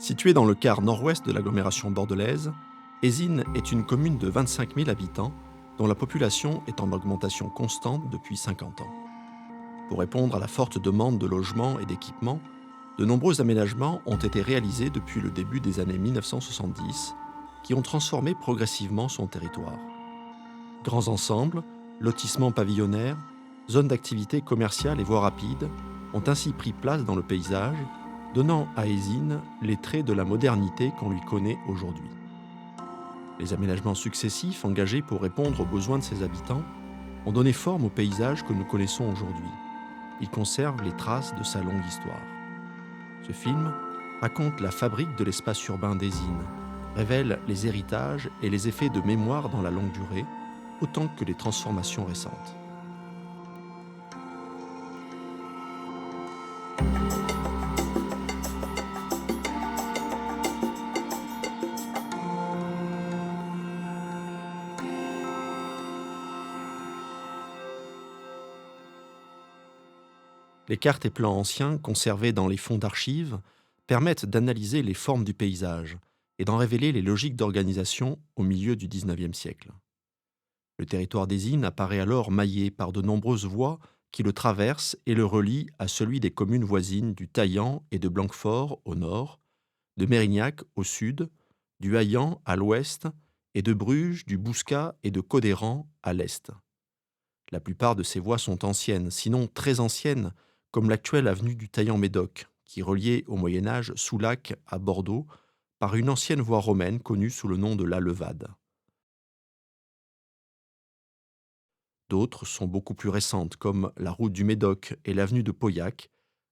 Située dans le quart nord-ouest de l'agglomération bordelaise, Ézines est une commune de 25 000 habitants dont la population est en augmentation constante depuis 50 ans. Pour répondre à la forte demande de logements et d'équipements, de nombreux aménagements ont été réalisés depuis le début des années 1970 qui ont transformé progressivement son territoire. Grands ensembles, lotissements pavillonnaires, zones d'activité commerciale et voies rapides ont ainsi pris place dans le paysage, donnant à Ézines les traits de la modernité qu'on lui connaît aujourd'hui. Les aménagements successifs engagés pour répondre aux besoins de ses habitants ont donné forme au paysage que nous connaissons aujourd'hui. Ils conservent les traces de sa longue histoire. Ce film raconte la fabrique de l'espace urbain d'Ézines, révèle les héritages et les effets de mémoire dans la longue durée, autant que les transformations récentes. Les cartes et plans anciens conservés dans les fonds d'archives permettent d'analyser les formes du paysage et d'en révéler les logiques d'organisation au milieu du XIXe siècle. Le territoire d'Ézines apparaît alors maillé par de nombreuses voies qui le traversent et le relient à celui des communes voisines du Taillan et de Blanquefort au nord, de Mérignac au sud, du Haillan à l'ouest et de Bruges, du Bouscat et de Codéran à l'est. La plupart de ces voies sont anciennes, sinon très anciennes, comme l'actuelle avenue du Taillan-Médoc, qui reliait au Moyen-Âge Soulac à Bordeaux par une ancienne voie romaine connue sous le nom de la Levade. D'autres sont beaucoup plus récentes, comme la route du Médoc et l'avenue de Pauillac,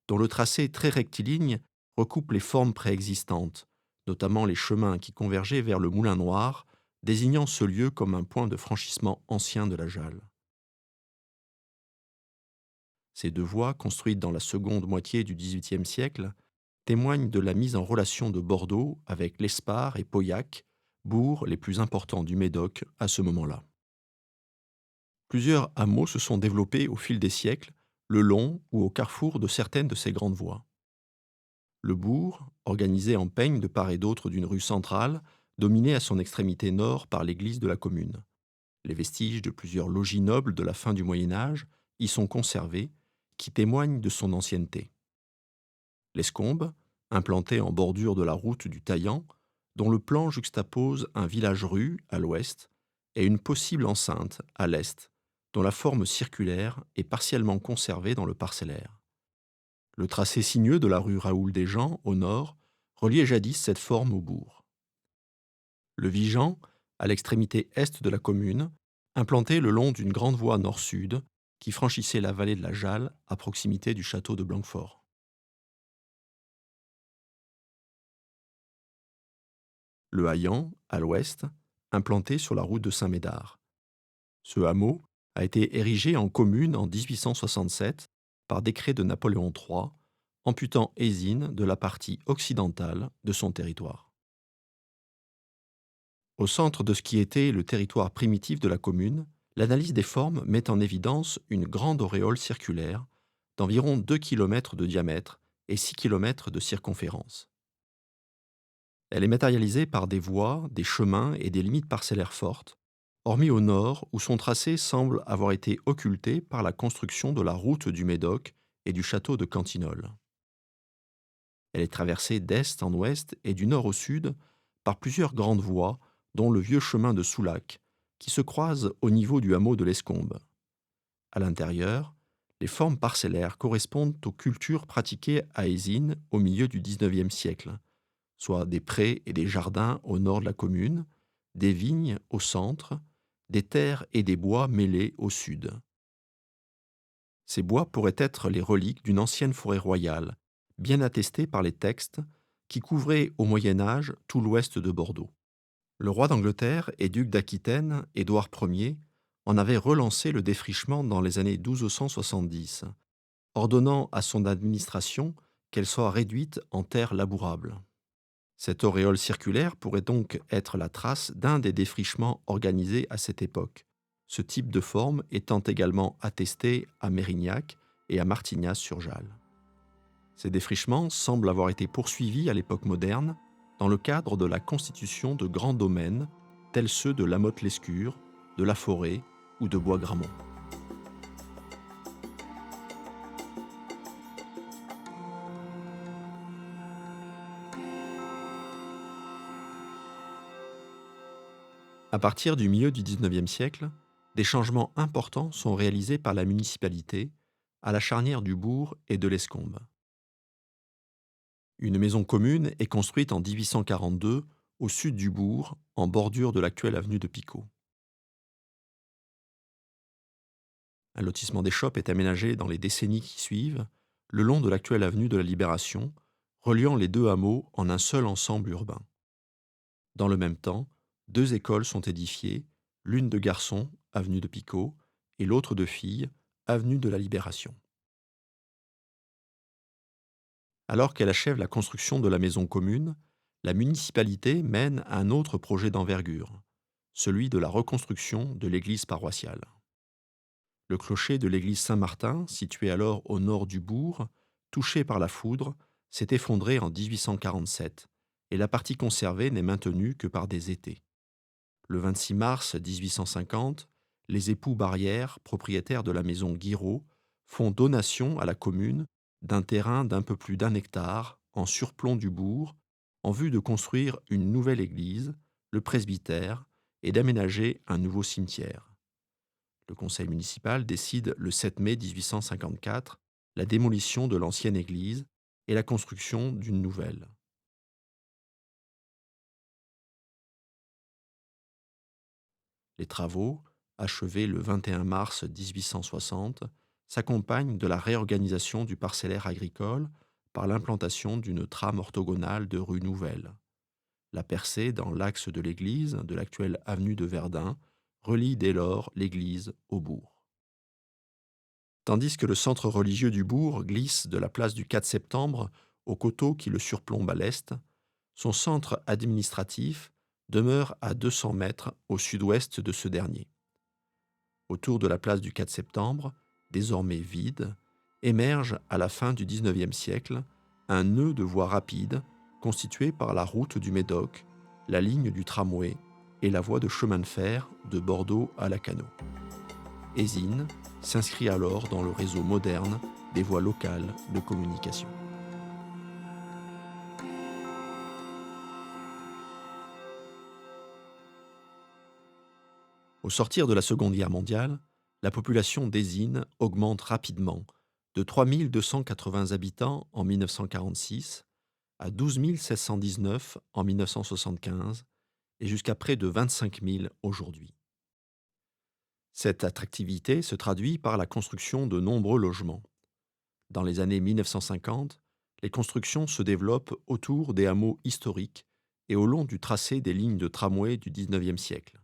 dont le tracé très rectiligne recoupe les formes préexistantes, notamment les chemins qui convergeaient vers le Moulin Noir, désignant ce lieu comme un point de franchissement ancien de la Jalle. Ces deux voies, construites dans la seconde moitié du XVIIIe siècle, témoignent de la mise en relation de Bordeaux avec l'Espard et Pauillac, bourgs les plus importants du Médoc à ce moment-là. Plusieurs hameaux se sont développés au fil des siècles, le long ou au carrefour de certaines de ces grandes voies. Le bourg, organisé en peigne de part et d'autre d'une rue centrale, dominé à son extrémité nord par l'église de la commune. Les vestiges de plusieurs logis nobles de la fin du Moyen Âge y sont conservés, qui témoignent de son ancienneté. L'Escombe, implanté en bordure de la route du Taillan, dont le plan juxtapose un village-rue à l'ouest et une possible enceinte à l'est, dont la forme circulaire est partiellement conservée dans le parcellaire. Le tracé sinueux de la rue Raoul-des-Gens, au nord, reliait jadis cette forme au bourg. Le Vigan, à l'extrémité est de la commune, implanté le long d'une grande voie nord-sud qui franchissait la vallée de la Jalle à proximité du château de Blanquefort. Le Haillan, à l'ouest, implanté sur la route de Saint-Médard. Ce hameau a été érigé en commune en 1867 par décret de Napoléon III, amputant Ézines de la partie occidentale de son territoire. Au centre de ce qui était le territoire primitif de la commune, l'analyse des formes met en évidence une grande auréole circulaire d'environ 2 km de diamètre et 6 km de circonférence. Elle est matérialisée par des voies, des chemins et des limites parcellaires fortes, hormis au nord où son tracé semble avoir été occulté par la construction de la route du Médoc et du château de Cantinoles. Elle est traversée d'est en ouest et du nord au sud par plusieurs grandes voies, dont le vieux chemin de Soulac, qui se croisent au niveau du hameau de l'Escombe. À l'intérieur, les formes parcellaires correspondent aux cultures pratiquées à Ézines au milieu du XIXe siècle, soit des prés et des jardins au nord de la commune, des vignes au centre, des terres et des bois mêlés au sud. Ces bois pourraient être les reliques d'une ancienne forêt royale, bien attestée par les textes, qui couvraient au Moyen Âge tout l'ouest de Bordeaux. Le roi d'Angleterre et duc d'Aquitaine, Édouard Ier, en avait relancé le défrichement dans les années 1270, ordonnant à son administration qu'elle soit réduite en terres labourables. Cette auréole circulaire pourrait donc être la trace d'un des défrichements organisés à cette époque, ce type de forme étant également attesté à Mérignac et à Martignas-sur-Jalle. Ces défrichements semblent avoir été poursuivis à l'époque moderne, dans le cadre de la constitution de grands domaines tels ceux de La Motte-Lescure, de La Forêt ou de Bois-Grammont. À partir du milieu du XIXe siècle, des changements importants sont réalisés par la municipalité à la charnière du bourg et de l'Escombe. Une maison commune est construite en 1842 au sud du bourg, en bordure de l'actuelle avenue de Picot. Un lotissement des Choppes est aménagé dans les décennies qui suivent, le long de l'actuelle avenue de la Libération, reliant les deux hameaux en un seul ensemble urbain. Dans le même temps, deux écoles sont édifiées, l'une de garçons, avenue de Picot, et l'autre de filles, avenue de la Libération. Alors qu'elle achève la construction de la maison commune, la municipalité mène un autre projet d'envergure, celui de la reconstruction de l'église paroissiale. Le clocher de l'église Saint-Martin, situé alors au nord du bourg, touché par la foudre, s'est effondré en 1847 et la partie conservée n'est maintenue que par des étés. Le 26 mars 1850, les époux Barrière, propriétaires de la maison Guiraud, font donation à la commune d'un terrain d'un peu plus d'1 hectare en surplomb du bourg en vue de construire une nouvelle église, le presbytère, et d'aménager un nouveau cimetière. Le conseil municipal décide le 7 mai 1854 la démolition de l'ancienne église et la construction d'une nouvelle. Les travaux, achevés le 21 mars 1860, s'accompagnent de la réorganisation du parcellaire agricole par l'implantation d'une trame orthogonale de rue nouvelle. La percée dans l'axe de l'église de l'actuelle avenue de Verdun relie dès lors l'église au bourg. Tandis que le centre religieux du bourg glisse de la place du 4 septembre au coteau qui le surplombe à l'est, son centre administratif demeure à 200 mètres au sud-ouest de ce dernier. Autour de la place du 4 septembre, désormais vide, émerge à la fin du XIXe siècle un nœud de voie rapide constitué par la route du Médoc, la ligne du tramway et la voie de chemin de fer de Bordeaux à Lacanau. Ézine s'inscrit alors dans le réseau moderne des voies locales de communication. Au sortir de la Seconde Guerre mondiale, la population d'Ézine augmente rapidement, de 3 280 habitants en 1946 à 12 719 en 1975 et jusqu'à près de 25 000 aujourd'hui. Cette attractivité se traduit par la construction de nombreux logements. Dans les années 1950, les constructions se développent autour des hameaux historiques et au long du tracé des lignes de tramway du XIXe siècle.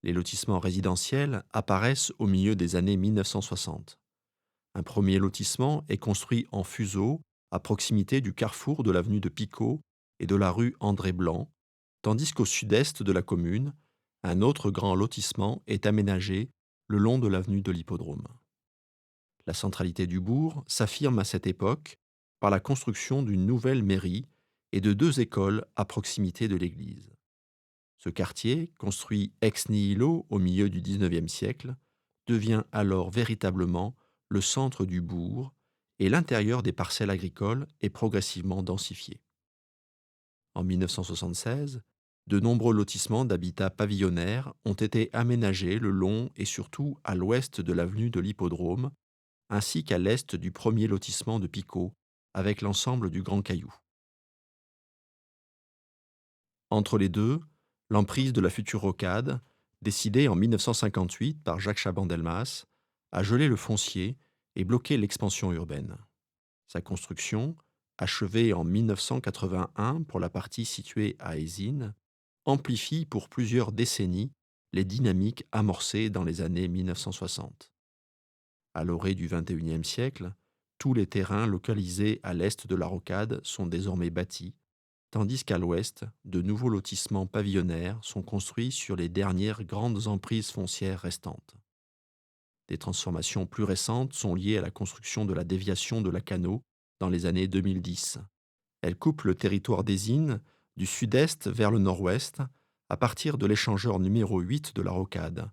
Les lotissements résidentiels apparaissent au milieu des années 1960. Un premier lotissement est construit en fuseau à proximité du carrefour de l'avenue de Picot et de la rue André Blanc, tandis qu'au sud-est de la commune, un autre grand lotissement est aménagé le long de l'avenue de l'Hippodrome. La centralité du bourg s'affirme à cette époque par la construction d'une nouvelle mairie et de deux écoles à proximité de l'église. Ce quartier, construit ex nihilo au milieu du XIXe siècle, devient alors véritablement le centre du bourg et l'intérieur des parcelles agricoles est progressivement densifié. En 1976, de nombreux lotissements d'habitat pavillonnaire ont été aménagés le long et surtout à l'ouest de l'avenue de l'Hippodrome, ainsi qu'à l'est du premier lotissement de Picot, avec l'ensemble du Grand Caillou. Entre les deux, l'emprise de la future rocade, décidée en 1958 par Jacques Chaban-Delmas, a gelé le foncier et bloqué l'expansion urbaine. Sa construction, achevée en 1981 pour la partie située à Ézine, amplifie pour plusieurs décennies les dynamiques amorcées dans les années 1960. À l'orée du XXIe siècle, tous les terrains localisés à l'est de la rocade sont désormais bâtis, tandis qu'à l'ouest, de nouveaux lotissements pavillonnaires sont construits sur les dernières grandes emprises foncières restantes. Des transformations plus récentes sont liées à la construction de la déviation de Lacanau dans les années 2010. Elle coupe le territoire d'Ézine du sud-est vers le nord-ouest à partir de l'échangeur numéro 8 de la rocade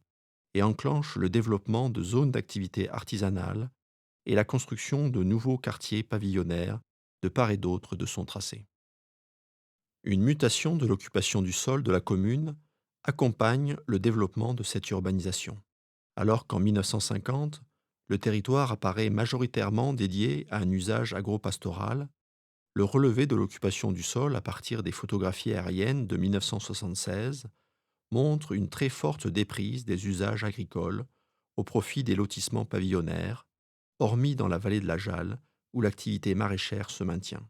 et enclenche le développement de zones d'activité artisanale et la construction de nouveaux quartiers pavillonnaires de part et d'autre de son tracé. Une mutation de l'occupation du sol de la commune accompagne le développement de cette urbanisation. Alors qu'en 1950, le territoire apparaît majoritairement dédié à un usage agropastoral, le relevé de l'occupation du sol à partir des photographies aériennes de 1976 montre une très forte déprise des usages agricoles au profit des lotissements pavillonnaires, hormis dans la vallée de la Jalle, où l'activité maraîchère se maintient.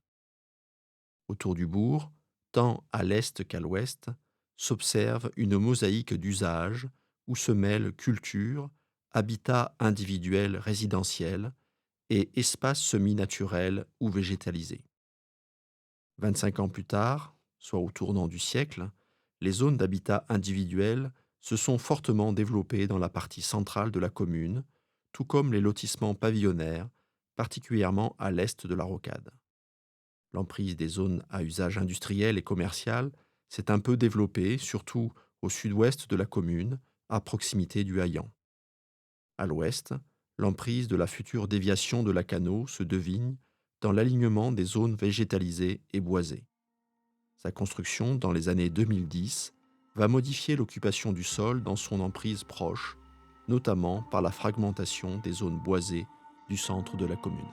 Autour du bourg, tant à l'est qu'à l'ouest, s'observe une mosaïque d'usages où se mêlent culture, habitat individuel résidentiel et espaces semi-naturels ou végétalisés. 25 ans plus tard, soit au tournant du siècle, les zones d'habitat individuel se sont fortement développées dans la partie centrale de la commune, tout comme les lotissements pavillonnaires, particulièrement à l'est de la rocade. L'emprise des zones à usage industriel et commercial s'est un peu développée, surtout au sud-ouest de la commune, à proximité du Haillan. À l'ouest, l'emprise de la future déviation de la Cano se devine dans l'alignement des zones végétalisées et boisées. Sa construction, dans les années 2010, va modifier l'occupation du sol dans son emprise proche, notamment par la fragmentation des zones boisées du centre de la commune.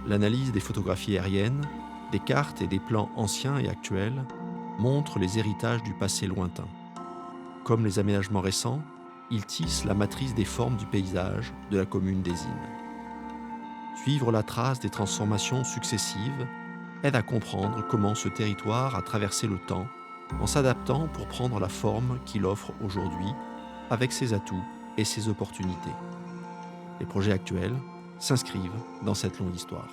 L'analyse des photographies aériennes, des cartes et des plans anciens et actuels montre les héritages du passé lointain. Comme les aménagements récents, ils tissent la matrice des formes du paysage de la commune d'Ésine. Suivre la trace des transformations successives aide à comprendre comment ce territoire a traversé le temps en s'adaptant pour prendre la forme qu'il offre aujourd'hui avec ses atouts et ses opportunités. Les projets actuels s'inscrivent dans cette longue histoire.